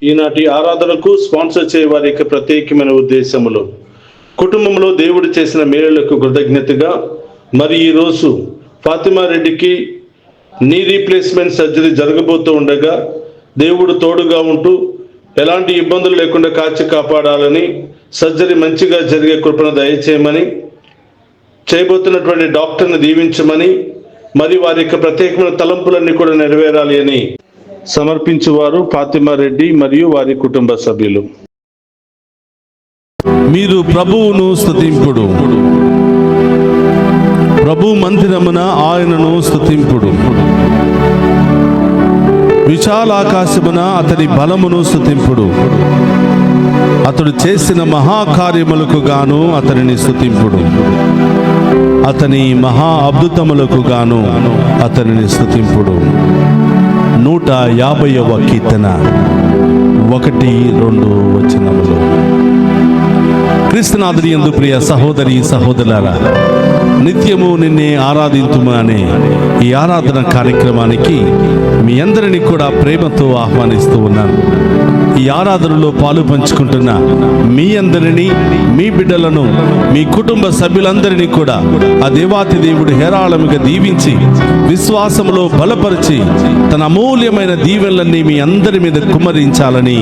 ఈనాటి ఆరాధనకు స్పాన్సర్ చేయ వారి యొక్క ప్రత్యేకమైన ఉద్దేశములు కుటుంబంలో దేవుడు చేసిన మేలులకు కృతజ్ఞతగా మరి ఈరోజు ఫాతిమా రెడ్డికి నీ రీప్లేస్మెంట్ సర్జరీ జరగబోతూ ఉండగా దేవుడు తోడుగా ఉంటూ ఎలాంటి ఇబ్బందులు లేకుండా కాచి కాపాడాలని, సర్జరీ మంచిగా జరిగే కృపను దయచేయమని, చేయబోతున్నటువంటి డాక్టర్ని దీవించమని, మరి వారి యొక్క ప్రత్యేకమైన తలంపులన్నీ కూడా నెరవేరాలి అని సమర్పించువారు ఫాతిమా రెడ్డి మరియు వారి కుటుంబ సభ్యులు. మీరు ప్రభువును స్తుతింపుడు, ప్రభు మందిరమున ఆయనను స్తుతింపుడు, విశాలాకాశమున అతని బలమును స్తుతింపుడు, అతడు చేసిన మహాకార్యములకు గాను అతనిని స్తుతింపుడు, అతని మహా అద్భుతములకు గాను అతనిని స్తుతింపుడు. 150వ కీర్తన 1-2 వచనములు. క్రీస్తునాథుని యందు ప్రియ సహోదరి సహోదరులారా, నిత్యము నిన్నే ఆరాధింతుము అనే ఈ ఆరాధన కార్యక్రమానికి మీ అందరినీ కూడా ప్రేమతో ఆహ్వానిస్తూ ఉన్నాను. ఈ ఆరాధనలో పాలు పంచుకుంటున్న మీ అందరినీ, మీ బిడ్డలను, మీ కుటుంబ సభ్యులందరినీ కూడా ఆ దేవాతి దేవుడు హేరాళముగా దీవించి విశ్వాసములో బలపరిచి తన అమూల్యమైన దీవెనలన్నీ మీ అందరి మీద కుమ్మరించాలని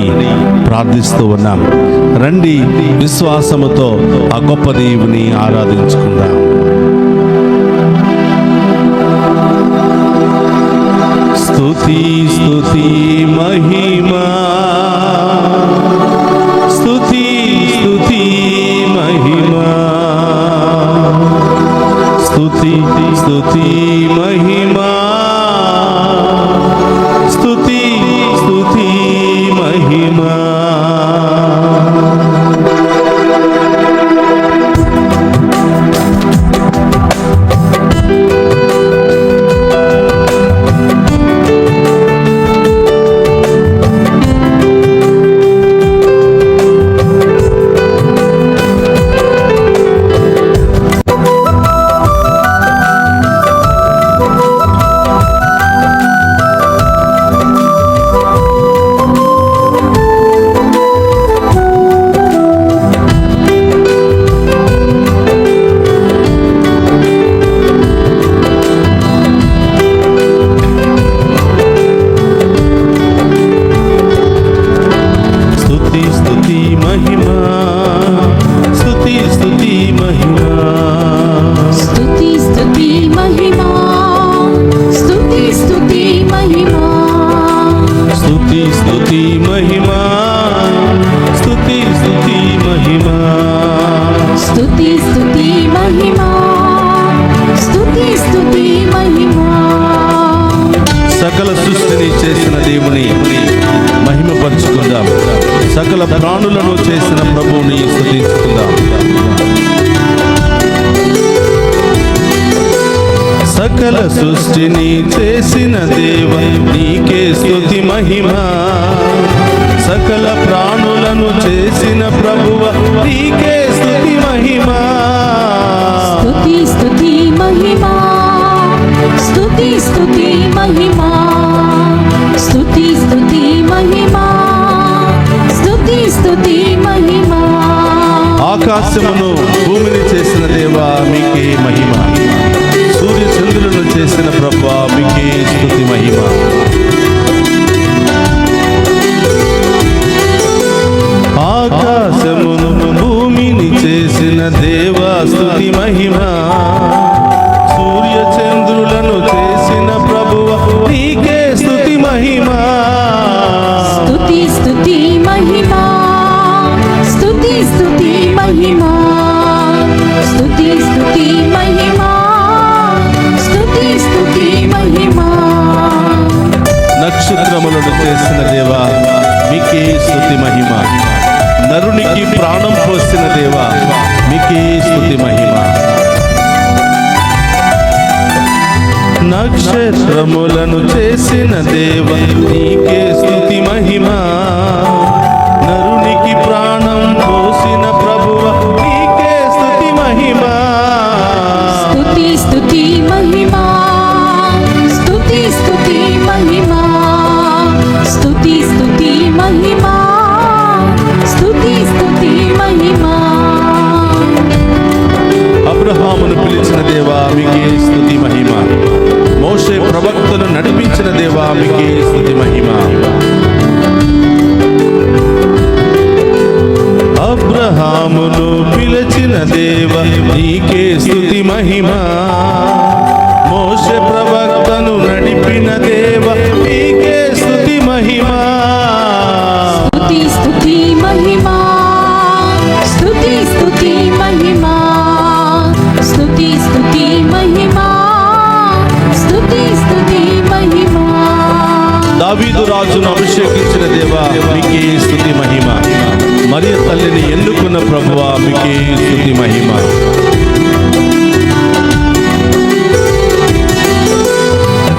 ప్రార్థిస్తూ ఉన్నాం. రండి, విశ్వాసముతో ఆ గొప్ప దేవుని ఆరాధించుకుందాం. స్తుతి స్తుతి మహిమా, స్తుతి స్తుతి మహిమా, స్తుతి స్తుతి మహిమా, స్తుతి స్తుతి మహిమా. సకల సృష్టిని చేసిన దేవుని మహిమపరుచుకుందాం. సకల ప్రాణులను చేసిన ప్రభువుని స్తుతించుకుందాం. సకల సృష్టిని చేసిన దేవ నీకే స్తుతి మహిమ, సకల ప్రాణులను చేసిన ప్రభువ నీకే స్తుతి మహిమ. స్తుతి స్తుతి మహిమా, స్తుతి స్తుతి మహిమా, స్తుతి స్తుతి మహిమా, స్తుతి స్తుతి మహిమా. ఆకాశమును భూమిని చేసిన దేవా మీకే మహిమ, సూర్య చంద్రులను చేసిన ప్రభువా మీకే స్తుతి మహిమ. ఆకాశమును భూమిని చేసిన దేవా స్తుతి మహిమ, సూర్య చంద్రులను చేసిన ప్రభువా నీకే స్తుతి మహిమ. స్తుతి స్తుతి మహిమా, స్తుతి స్తుతి మహిమా, స్తుతి స్తుతి మహిమా, స్తుతి స్తుతి మహిమా. నక్షత్రములను చేసిన దేవా మీకే స్తుతి మహిమ, నరునికి ప్రాణం పోసిన దేవా మీకే స్తుతి మహిమ. నక్షత్రములను చేసిన దేవ నీకే స్తుతి మహిమ, నరునికి ప్రాణం పోసిన ప్రభువ నీకే స్తుతి మహిమ. స్తుతి స్తుతి మహిమా, స్తుతి స్తుతి మహిమా, స్తుతి స్తుతి మహిమా, దేవ నీకే స్తుతి మహిమ. మోషే ప్రవక్తను నడిపిన దేవ నీకే స్తుతి మహిమ. స్తుతి స్తుతి మహిమా, స్తుతి స్తుతి మహిమా, స్తుతి స్తుతి మహిమా, స్తుతి స్తుతి మహిమా. దావీదు రాజును అభిషేకించిన దేవా మీకే స్తుతి మహిమ. మరియ తల్లిని ఎన్నుకున్న ప్రభువా మీకే స్తుతి మహిమ.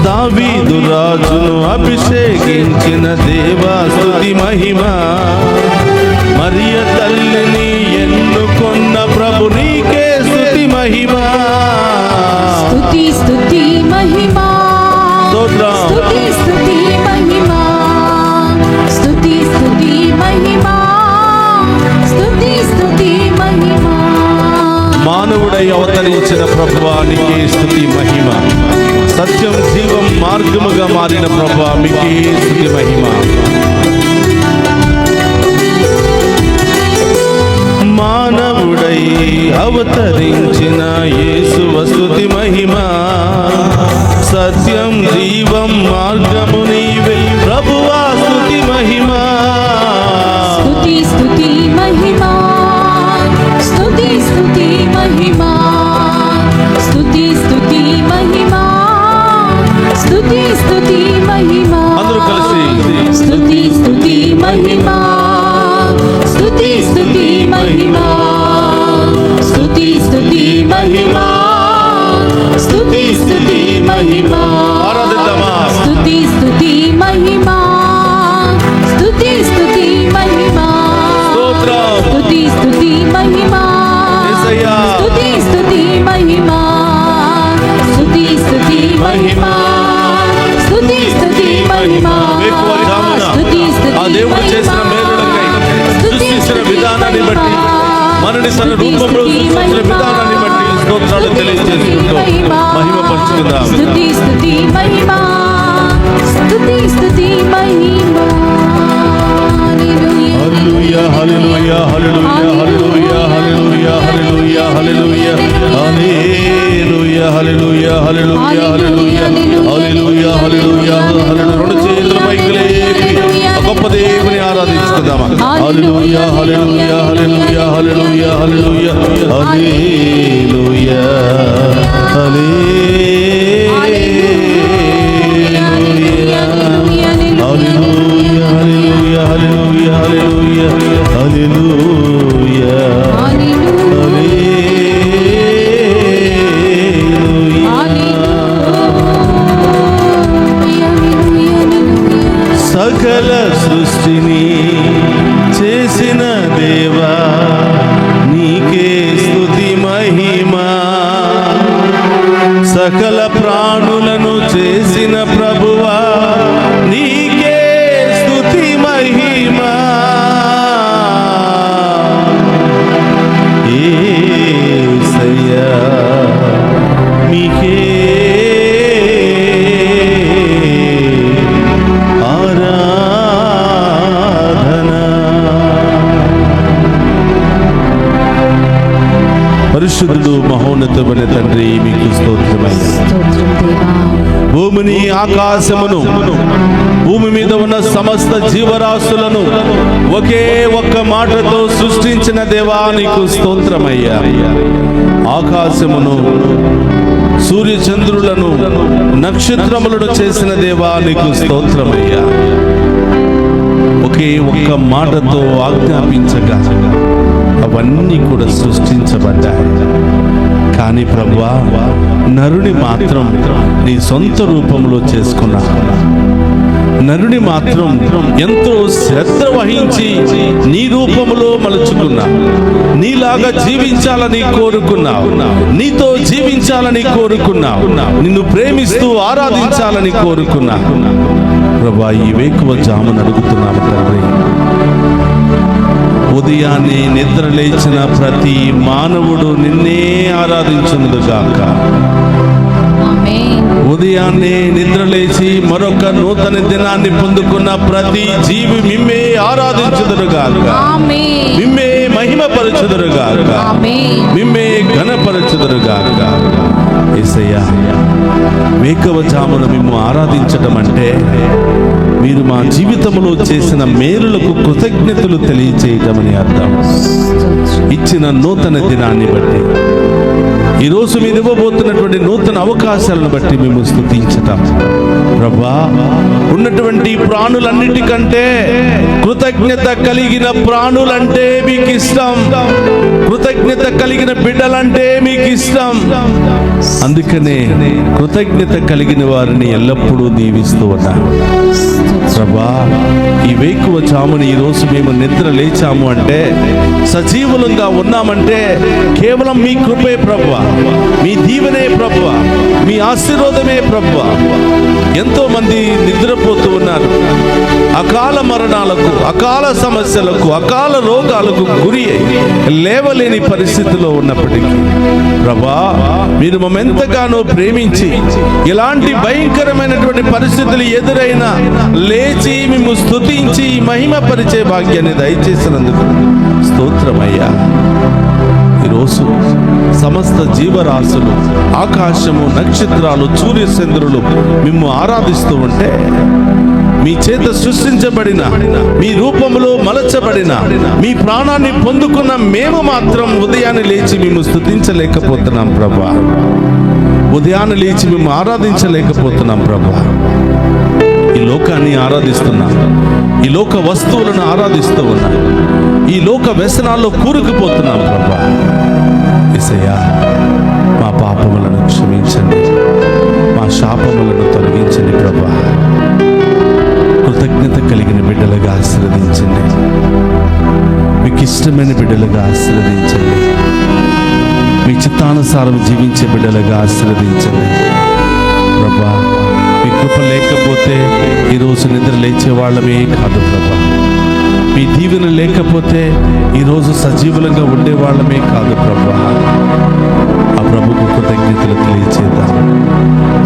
దావీదు రాజును అభిషేకించిన దేవా స్తుతి మహిమ. మరియ తల్లిని ఎన్నుకున్న ప్రభు నీకే స్తుతి మహిమ. స్తుతి స్తుతి మహిమా, స్తోత్రం. స్తుతి స్తుతి మహిమా, స్తుతి స్తుతి మహిమా, స్తుతి స్తుతి మహిమా. మానవుడై అవతరించిన ప్రభువా నీకే స్తుతి మహిమ. సత్యం జీవం మార్గముగా మారిన ప్రభువా మీకే స్తుతి మహిమ. మానవుడై అవతరించిన యేసువ స్తుతి మహిమ. సత్యం జీవం మార్గము నీవే ప్రభువా స్తుతి మహిమ. స్తుతి స్తుతి మహిమా, స్తుతి స్తుతి మహిమా, స్తుతి స్తుతి మహిమా, స్తుతి స్తుతి మహిమా. అందరూ కలిసి స్తుతి స్తుతి మహిమా, స్తుతి స్తుతి మహిమా, స్తుతి స్తుతి మహిమా, స్తుతి స్తుతి మహిమా. ఆరాధిద్దామా? స్తుతి స్తుతి మహిమా, స్తుతి స్తుతి మహిమా, స్తోత్రం. స్తుతి స్తుతి మహిమా, యేసయ్యా. స్తుతి స్తుతి మహిమా, స్తుతి స్తుతి మహిమా, స్తుతి స్తుతి మహిమా. వేకువరి జామున స్తుతి స్తుతి ఆ దేవుడు చేసిన మేలులకై సృష్టించిన విధానాన్ని బట్టి మనని తన రూపంలో సృష్టించిన విధానాన్ని బట్టి స్తోత్రాలు తెలియజేసుకుంటూ మహిమ పరుచుకుందాం. స్తుతి స్తుతి మహిమా, స్తుతి స్తుతి మహిమా. హల్లెలూయా హల్లెలూయా హల్లెలూయా హల్లెలూయా హల్లెలూయా హల్లెలూయా హల్లెలూయా హల్లెలూయా హల్లెలూయా హల్లెలూయా హల్లెలూయా హల్లెలూయా హల్లెలూయా. రెండు చేతుల పైకి లేపి ఆ గొప్ప దేవుని ఆరాధించుకుందామా? హల్లెలూయా హల్లెలూయా హల్లెలూయా హల్లెలూయా హల్లెలూయా హల్లెలూయా హల్లెలూయా హల్లెలూయా హల్లెలూయా హల్లెలూయా హల్లెలూయా సకల సృష్టిని చేసిన దేవా నీకే స్తుతి మహిమా. సకల ప్రాణులను చేసిన ప్రభువా నీకే స్తుతి మహిమా. యేసయ్యా మీకే పరిశుద్ధుడు మహోన్నతమైన తండ్రి మీకు స్తోత్రమయ్యా. స్తోత్రం దేవా. భూమిని ఆకాశమును భూమి మీద ఉన్న సమస్త జీవరాశులను ఒకే ఒక్క మాటతో సృష్టించిన దేవా నీకు స్తోత్రమయ్యా. ఆకాశమును సూర్యచంద్రులను నక్షత్రములను చేసిన దేవా నీకు స్తోత్రమయ్యా. ఒకే ఒక్క మాటతో ఆజ్ఞాపించగా అవన్నీ కూడా సృష్టించబడ్డాయి. కానీ ప్రభువా నరుని మాత్రం నీ సొంత రూపంలో చేసుకున్నా. నరుని మాత్రం ఎంతో శ్రద్ధ వహించి నీ రూపములో మలుచుకున్నా. నీలాగా జీవించాలని కోరుకున్నావు, నీతో జీవించాలని కోరుకున్నావు, నిన్ను ప్రేమిస్తూ ఆరాధించాలని కోరుకున్నా. ప్రభువా ఈ వేకువ జామున అడుగుతున్నాము తండ్రి, ఉదయాన్నే నిద్ర లేచిన ప్రతి మానవుడు నిన్నే ఆరాధించునుగాక. ఆమేన్. ఉదయాన్నే నిద్ర లేచి మరొక నూతన దినాన్ని పొందుకున్న ప్రతి జీవి మిమ్మే ఆరాధించుదురుగాక, ఆమేన్. మిమ్మే మహిమపరచుదురుగాక. గాక. ఆమేన్. మిమ్మే ఘనపరచుదురు గాక. యేసయ్యా, వేకువజామున మిమ్ము ఆరాధించటం అంటే మీరు మా జీవితంలో చేసిన మేలులకు కృతజ్ఞతలు తెలియచేయటమని అర్థం. ఇచ్చిన నూతన దినాన్ని బట్టి, ఈరోజు మీరు ఇవ్వబోతున్నటువంటి నూతన అవకాశాలను బట్టి మేము స్తుతించటం. ప్రభా, ఉన్నటువంటి ప్రాణులన్నిటికంటే కృతజ్ఞత కలిగిన ప్రాణులంటే మీకు ఇష్టం. కృతజ్ఞత కలిగిన బిడ్డలంటే మీకు ఇష్టం. అందుకనే కృతజ్ఞత కలిగిన వారిని ఎల్లప్పుడూ దీవిస్తూ ఉన్నాను. ప్రభా, ఈ వేకువ జాముని ఈరోజు మేము నిద్ర లేచాము అంటే, సజీవులంగా ఉన్నామంటే కేవలం మీ కృపే ప్రభువా, మీ దీవెనే ప్రభువా, మీ ఆశీర్వాదమే ప్రభువా. ఎంతో మంది నిద్రపోతూ ఉన్నారు. అకాల మరణాలకు, అకాల సమస్యలకు, అకాల రోగాలకు గురి అయి లేవలేని పరిస్థితిలో ఉన్నప్పటికీ ప్రభా, మీరు మమ్మెంతగానో ప్రేమించి ఇలాంటి భయంకరమైనటువంటి పరిస్థితులు ఎదురైనా లేచి మేము స్తుతించి మహిమపరిచే భాగ్యాన్ని దయచేసినందుకు స్తోత్రమయ్యా. ఈరోజు సమస్త జీవరాశులు, ఆకాశము, నక్షత్రాలు, సూర్యచంద్రులు మిమ్ము ఆరాధిస్తూ ఉంటే, మీ చేత సృష్టించబడిన, మీ రూపములో మలచబడిన, మీ ప్రాణాన్ని పొందుకున్న మేము మాత్రం ఉదయాన్నే లేచి మేము స్తుతించలేకపోతున్నాం ప్రభా. ఉదయాన్నే లేచి మేము ఆరాధించలేకపోతున్నాం ప్రభా. ఈ లోకాన్ని ఆరాధిస్తున్నాం, ఈ లోక వస్తువులను ఆరాధిస్తూ ఉన్నాం, ఈ లోక వ్యసనాల్లో కూరుకుపోతున్నాం ప్రభా. యేసయ్యా, మా పాపములను క్షమించండి, మా శాపములను తొలగించండి ప్రభా. కృతజ్ఞత కలిగిన బిడ్డలుగా ఆశీర్వదించండి, మీకు ఇష్టమైన బిడ్డలుగా ఆశీర్వదించండి, మీ చిత్తానుసారం జీవించే బిడ్డలుగా ఆశీర్వదించండి ప్రభా. మీ కృప లేకపోతే ఈరోజు నిద్ర లేచే వాళ్ళమే కాదు ప్రభా. మీ దీవెన లేకపోతే ఈరోజు సజీవులంగా ఉండేవాళ్ళమే కాదు ప్రభా. ఆ ప్రభుకు కృతజ్ఞతలు తెలియచేద్దాం.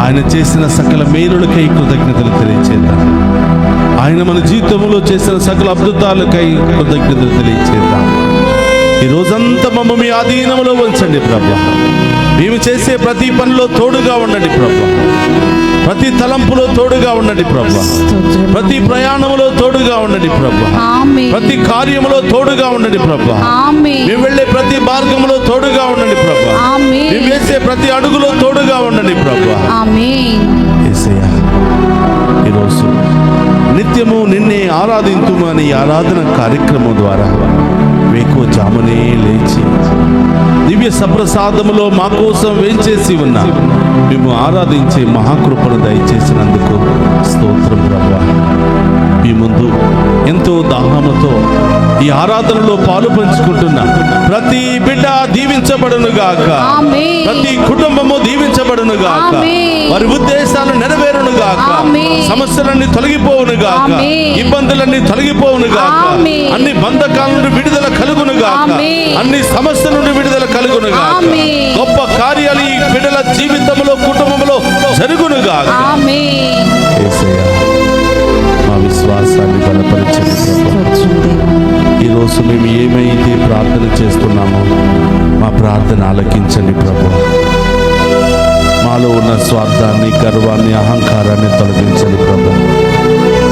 ఆయన చేసిన సకల మేలులకై కృతజ్ఞతలు తెలియచేద్దాం. ఆయన మన జీవితంలో చేసిన సకల అద్భుతాలకై కృతజ్ఞతలు తెలియచేద్దాం. ఈ రోజంతా మమ్మ మీ ఆధీనంలో ఉంచండి ప్రభా. మేము చేసే ప్రతి పనిలో తోడుగా ఉండండి ప్రభా. ప్రతి తలంపులో తోడుగా ఉండండి ప్రభా. ప్రతి ప్రయాణంలో తోడుగా ఉండండి ప్రభా. ప్రతి కార్యములో తోడుగా ఉండండి ప్రభా. మేము వెళ్ళే ప్రతి మార్గంలో తోడుగా ఉండండి ప్రభా. మేము వేసే ప్రతి అడుగులో తోడుగా ఉండండి ప్రభా. యేసయ్యా, ఈరోజు నిత్యము నిన్నే ఆరాధింతుము అనే ఆరాధన కార్యక్రమం ద్వారా వేకువ జామునే లేచి దివ్య సప్రసాదములో మా కోసం వేంచేసి ఉన్న మేము ఆరాధించే మహాకృపను దయచేసినందుకు స్తోత్రం ప్రభా. మీ ముందు ఎంతో దాహముతో ఈ ఆరాధనలో పాలు పంచుకుంటున్న ప్రతి బిడ్డ దీవించబడును గాక. ప్రతి కుటుంబము దీవించబడును గాక. వారి ఉద్దేశాలు నెరవేరును గాక. సమస్యలన్నీ తొలగిపోవును గాక. ఇబ్బందులన్నీ తొలగిపోవును గాక. అన్ని బంధకాల నుండి విడుదల కలుగును గాక. అన్ని సమస్యల నుండి విడుదల కలుగును గాక. గొప్ప కార్యాలు ఈ బిడ్డల జీవితంలో, కుటుంబంలో జరుగును గాక. యేసయ్యా, మా విశ్వాసాన్ని బలపరచండి ప్రభా. ఈరోజు మేము ఏమైతే ప్రార్థన చేస్తున్నామో మా ప్రార్థన ఆలకించండి ప్రభా. మాలో ఉన్న స్వార్థాన్ని, గర్వాన్ని, అహంకారాన్ని తొలగించండి ప్రభా.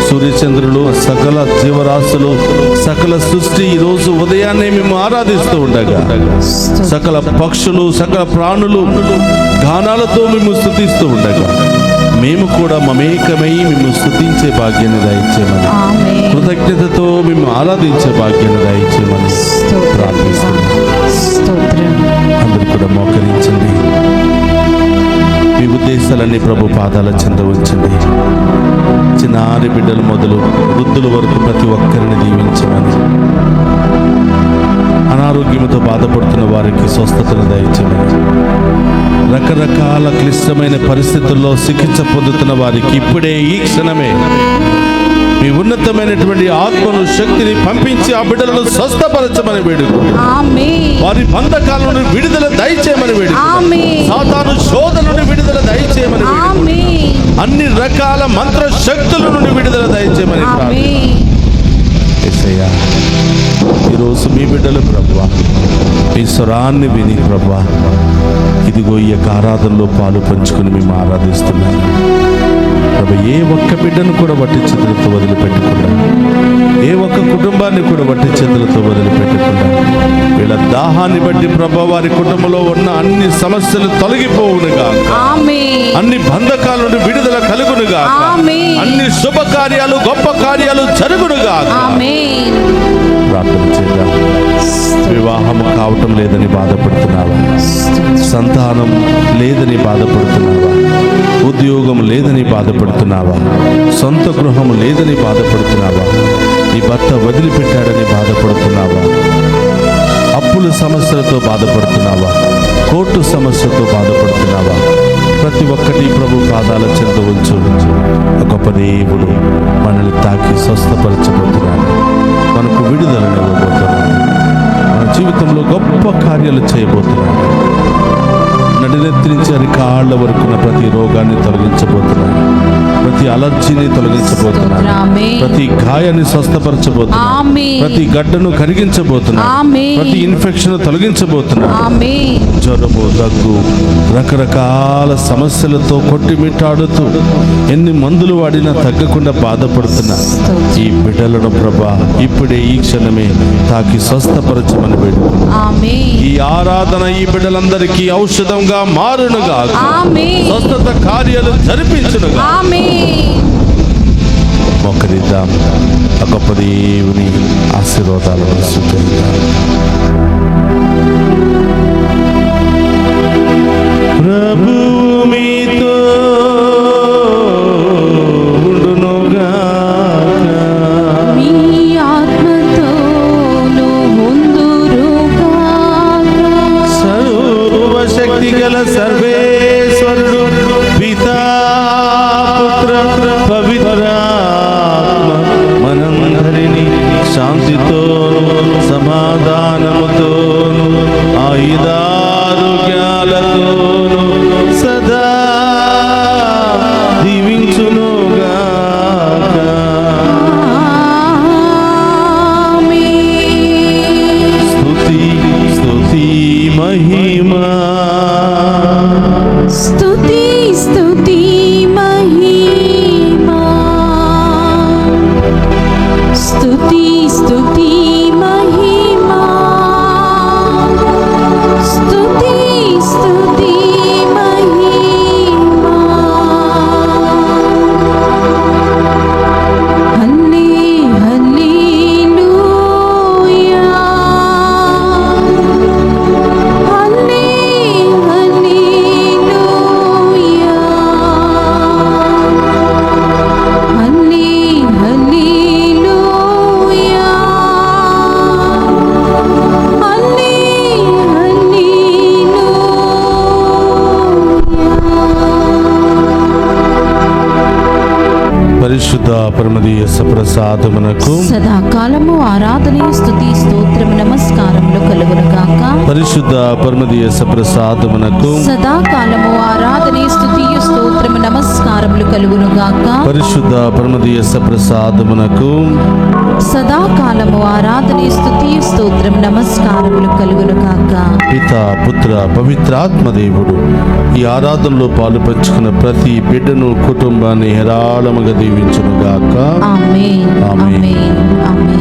సూర్యచంద్రులు, సకల జీవరాశులు, సకల సృష్టి ఈరోజు ఉదయాన్నే మేము ఆరాధిస్తూ ఉండగా, సకల పక్షులు, సకల ప్రాణులు గానాలతో మేము స్తుతిస్తూ ఉండగా, మేము కూడా మమేకమై మేము స్తుతించే భాగ్యాన్ని దయచేయమని, కృతజ్ఞతతో మేము ఆరాధించే భాగ్యాన్ని దయచేయమని ప్రార్థిస్తున్నాం. అందరూ కూడా మోకరించండి. మీ ఉద్దేశాలన్నీ ప్రభు పాదాల చెంద ఉంచండి. చిన్నారి బిడ్డలు మొదలు వృద్ధుల వరకు ప్రతి ఒక్కరిని దీవించమని, అనారోగ్యంతో బాధపడుతున్న వారికి స్వస్థతను దయచేయమని, రకరకాల క్లిష్టమైన పరిస్థితుల్లో చికిత్స పొందుతున్న వారికి ఇప్పుడే ఈ క్షణమే మీ ఉన్నతమైనటువంటి ఆత్మను, శక్తిని పంపించి ఆ బిడ్డలను స్వస్థపరచమని వేడుకు. వారి బంధకాల నుండి విడుదల దయచేయమని వేడుకు. సాతాను శోధన నుండి విడుదల దయచేయమని వేడుకు. అన్ని రకాల మంత్ర శక్తుల నుండి విడుదల దయచేయమని యేసయ్యా, ఈరోజు మీ బిడ్డలు ప్రభువా ఈ స్వరాన్ని విని ప్రభా, ఇదిగో ఈ యొక్క ఆరాధనలో పాలు పంచుకుని మేము ఆరాధిస్తున్నాము ప్రభా. ఏ ఒక్క బిడ్డను కూడా వట్టి చేతులతో వదిలిపెట్టకుండా, ఏ ఒక్క కుటుంబాన్ని కూడా వట్టి చేతులతో వదిలిపెట్టకుండా, వీళ్ళ దాహాన్ని బట్టి ప్రభా వారి కుటుంబంలో ఉన్న అన్ని సమస్యలు తొలగిపోవునుగా, ఆమేన్. అన్ని బంధకాల నుండి విడుదల కలుగునుగా, ఆమేన్. అన్ని శుభ కార్యాలు గొప్ప కార్యాలు జరుగునుగా. ఆమేన్. ప్రార్థన చేద్దాం. వివాహం కావటం లేదని బాధపడుతున్నావా? సంతానం లేదని బాధపడుతున్నావా? ఉద్యోగం లేదని బాధపడుతున్నావా? సొంత గృహం లేదని బాధపడుతున్నావా? నీ భర్త వదిలిపెట్టాడని బాధపడుతున్నావా? అప్పుల సమస్యలతో బాధపడుతున్నావా? కోర్టు సమస్యతో బాధపడుతున్నావా? ప్రతి ఒక్కటి ప్రభు పాదాల చెంత ఉంచు. గొప్ప దేవుడు మనల్ని తాకి స్వస్థపరచబోతున్నాడు, మనకు విడుదలనివ్వబోతున్నాడు, మన జీవితంలో గొప్ప కార్యాలు చేయబోతున్నాడు. నడినెత్తి నుంచి అరికాళ్ళ వరకున్న ప్రతి రోగాన్ని తొలగించబోతున్నాడు, ప్రతి అలర్జీని తొలగించబోతున్నాడు, ఆమేన్. ప్రతి గాయాన్ని స్వస్థపరచబోతున్నాడు, ఆమేన్. ప్రతి గడ్డను కరిగించబోతున్నాడు, ఆమేన్. ప్రతి ఇన్ఫెక్షన్ తొలగించబోతున్నాడు. ఆమేన్. జ్వరము, దగ్గు, రకరకాల సమస్యలతో కొట్టిమిట్టాడుతూ ఎన్ని మందులు వాడినా తగ్గకుండా బాధపడుతున్న ఈ బిడ్డలను ప్రభా ఇప్పుడే ఈ క్షణమే తాకి స్వస్థపరచమని వేడుకుంటున్నాను. ఆమేన్. ఈ ఆరాధన ఈ బిడ్డలందరికీ ఔషధంగా మారునుగా, ఆమేన్. స్వస్థత కార్యాలు జరిపించునుగా. ఆమేన్. మొక్కరిద్దాం. ఆ గొప్ప దేవుని ఆశీర్వాదాలను స్వీకరిద్దాం. ప్రభువు మీతో ఉండునుగాక. మీ ఆత్మతోను ఉందురుగాక. సర్వశక్తి గల సర్వేశ్వరుడు పితా పుత్ర పవిత్రాత్మ మనందరినీ శాంతితోను సమాధానముతోను ఆయుధారోగ్యాలతోను సదా దీవించునుగాక. ఆమేన్. స్తుతి స్తుతి మహిమా, స్తుతి స్తుతి మహిమా, స్తుతి స్తుతి మహిమా, స్తుతి స్తుతి మహిమా. హల్లే హల్లెలూయా, హల్లే హల్లెలూయా, హల్లే హల్లెలూయా, హల్లే హల్లెలూయా. పరిశుద్ధ పరమదీయ సప్రసాదమునకు సదాకాలము ఆరాధన స్తుతి స్తోత్రము నమస్కారములు కలుగునుగాక. పరిశుద్ధ పరమదీయ సప్రసాదమునకు సదాకాలము ఆరాధన స్తుతి స్తోత్రము నమస్కారములు కలుగునుగాక. పరిశుద్ధ పరమదీయ సప్రసాదమునకు సదాకాలము ఆరాధన స్తుతి స్తోత్రం నమస్కారములు కలుగునుగాక. పిత పుత్ర పవిత్రాత్మ దేవుడు ఈ ఆరాధనలో పాలు పంచుకున్న ప్రతి బిడ్డను కుటుంబాన్ని హేరాళముగా దీవించునుగాక. ఆమేన్. ఆమేన్. ఆమేన్. ఆమేన్.